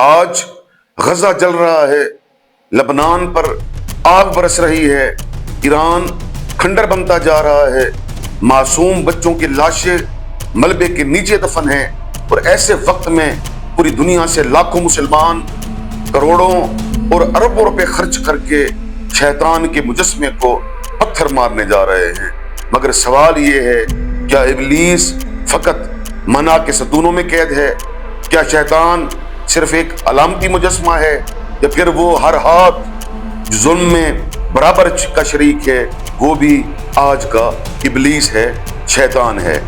آج غزہ جل رہا ہے، لبنان پر آگ برس رہی ہے، ایران کھنڈر بنتا جا رہا ہے، معصوم بچوں کی لاشیں ملبے کے نیچے دفن ہیں، اور ایسے وقت میں پوری دنیا سے لاکھوں مسلمان کروڑوں اور اربوں روپے خرچ کر کے شیطان کے مجسمے کو پتھر مارنے جا رہے ہیں۔ مگر سوال یہ ہے، کیا ابلیس فقط منع کے ستونوں میں قید ہے؟ کیا شیطان صرف ایک علامتی مجسمہ ہے، یا پھر وہ ہر ہاتھ جو ظلم میں برابر کا شریک ہے وہ بھی آج کا ابلیس ہے، شیطان ہے؟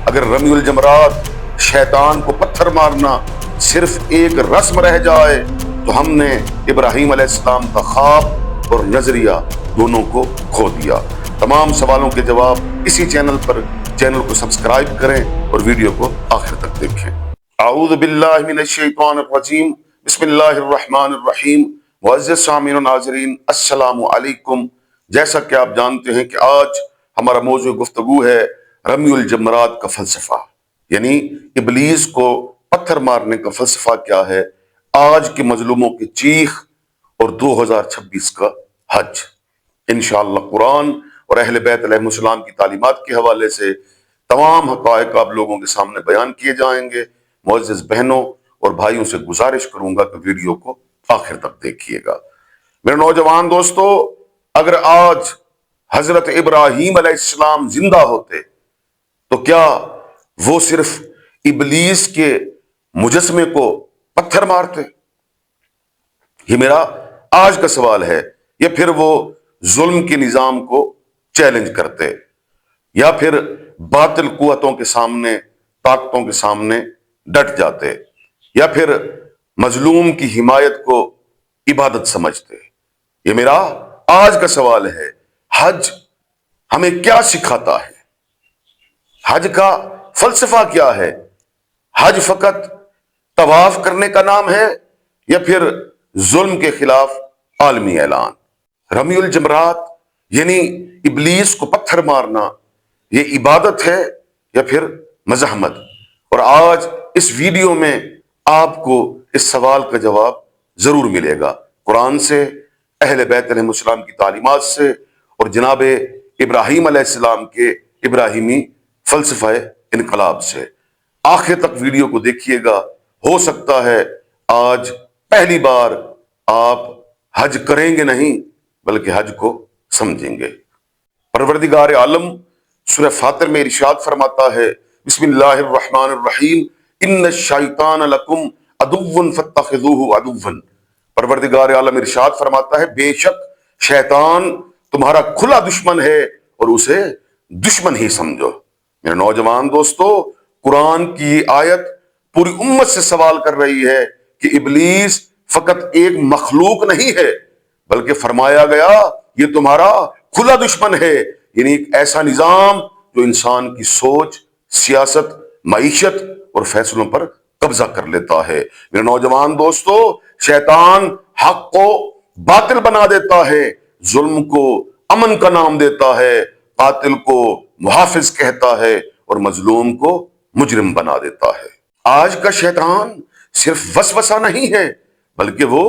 اگر رمی الجمرات شیطان کو پتھر مارنا صرف ایک رسم رہ جائے تو ہم نے ابراہیم علیہ السلام کا خواب اور نظریہ دونوں کو کھو دیا۔ تمام سوالوں کے جواب اسی چینل پر، چینل کو سبسکرائب کریں اور ویڈیو کو آخر تک دیکھیں۔ اعوذ باللہ من الشیطان الرجیم، بسم اللہ الرحمن الرحیم۔ معزز سامعین و ناظرین، السلام علیکم۔ جیسا کہ آپ جانتے ہیں کہ آج ہمارا موضوع گفتگو ہے رمی الجمرات کا فلسفہ، یعنی ابلیس کو پتھر مارنے کا فلسفہ کیا ہے، آج کے مظلوموں کی چیخ اور 2026 کا حج۔ انشاءاللہ قرآن اور اہل بیت علیہ السلام کی تعلیمات کے حوالے سے تمام حقائق آپ لوگوں کے سامنے بیان کیے جائیں گے۔ معزز بہنوں اور بھائیوں سے گزارش کروں گا کہ ویڈیو کو آخر تک دیکھیے گا۔ میرے نوجوان دوستو، اگر آج حضرت ابراہیم علیہ السلام زندہ ہوتے تو کیا وہ صرف ابلیس کے مجسمے کو پتھر مارتے؟ یہ میرا آج کا سوال ہے۔ یا پھر وہ ظلم کے نظام کو چیلنج کرتے، یا پھر باطل قوتوں کے سامنے، طاقتوں کے سامنے ڈٹ جاتے، یا پھر مظلوم کی حمایت کو عبادت سمجھتے؟ یہ میرا آج کا سوال ہے۔ حج ہمیں کیا سکھاتا ہے؟ حج کا فلسفہ کیا ہے؟ حج فقط طواف کرنے کا نام ہے، یا پھر ظلم کے خلاف عالمی اعلان؟ رمی الجمرات یعنی ابلیس کو پتھر مارنا، یہ عبادت ہے یا پھر مزاحمت؟ اور آج اس ویڈیو میں آپ کو اس سوال کا جواب ضرور ملے گا، قرآن سے، اہل بیت علیہ السلام کی تعلیمات سے، اور جناب ابراہیم علیہ السلام کے ابراہیمی فلسفہ انقلاب سے۔ آخر تک ویڈیو کو دیکھیے گا، ہو سکتا ہے آج پہلی بار آپ حج کریں گے نہیں بلکہ حج کو سمجھیں گے۔ پروردگار عالم سورہ فاطر میں ارشاد فرماتا ہے، بسم اللہ الرحمن الرحیم، ان الشیطان لکم عدو فاتخذوہ عدوا۔ پروردگار عالم ارشاد فرماتا ہے، بے شک شیطان تمہارا کھلا دشمن ہے اور اسے دشمن ہی سمجھو۔ میرے نوجوان دوستو، قرآن کی آیت پوری امت سے سوال کر رہی ہے کہ ابلیس فقط ایک مخلوق نہیں ہے، بلکہ فرمایا گیا یہ تمہارا کھلا دشمن ہے، یعنی ایک ایسا نظام جو انسان کی سوچ، سیاست، معیشت اور فیصلوں پر قبضہ کر لیتا ہے۔ میرے نوجوان دوستو، شیطان حق کو باطل بنا دیتا ہے، ظلم کو امن کا نام دیتا ہے، قاتل کو محافظ کہتا ہے اور مظلوم کو مجرم بنا دیتا ہے۔ آج کا شیطان صرف وسوسہ نہیں ہے بلکہ وہ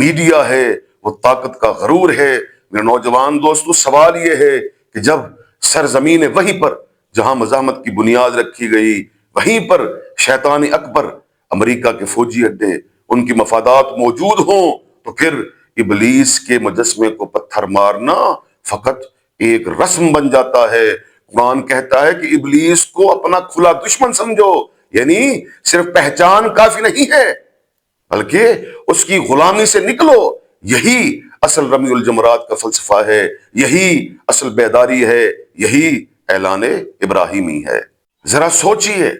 میڈیا ہے، وہ طاقت کا غرور ہے۔ میرے نوجوان دوستو، سوال یہ ہے کہ جب سرزمین وحی پر جہاں مزاحمت کی بنیاد رکھی گئی، وہیں پر شیطان اکبر، امریکہ کے فوجی اڈے، ان کی مفادات موجود ہوں، تو پھر ابلیس کے مجسمے کو پتھر مارنا فقط ایک رسم بن جاتا ہے۔ قرآن کہتا ہے کہ ابلیس کو اپنا کھلا دشمن سمجھو، یعنی صرف پہچان کافی نہیں ہے بلکہ اس کی غلامی سے نکلو۔ یہی اصل رمی الجمرات کا فلسفہ ہے، یہی اصل بیداری ہے، یہی اعلان ابراہیمی ہے۔ ذرا سوچئے،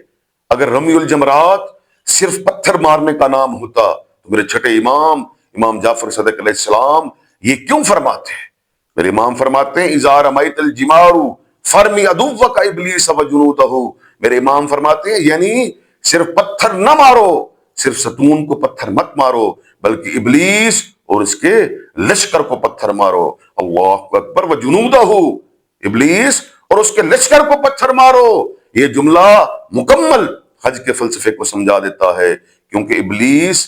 اگر رمی الجمرات صرف پتھر مارنے کا نام ہوتا تو میرے چھٹے امام جعفر صادق علیہ السلام یہ کیوں فرماتے ہیں؟ میرے امام فرماتے ہیں، اذا رمیت الجمار فرمی عدوک ابلیس وجنودہ۔ میرے امام فرماتے ہیں یعنی صرف پتھر نہ مارو، صرف ستون کو پتھر مت مارو، بلکہ ابلیس اور اس کے لشکر کو پتھر مارو۔ اللہ اکبر، وجنودہ، ابلیس اور اس کے لشکر کو پتھر مارو۔ یہ جملہ مکمل حج کے فلسفے کو سمجھا دیتا ہے، کیونکہ ابلیس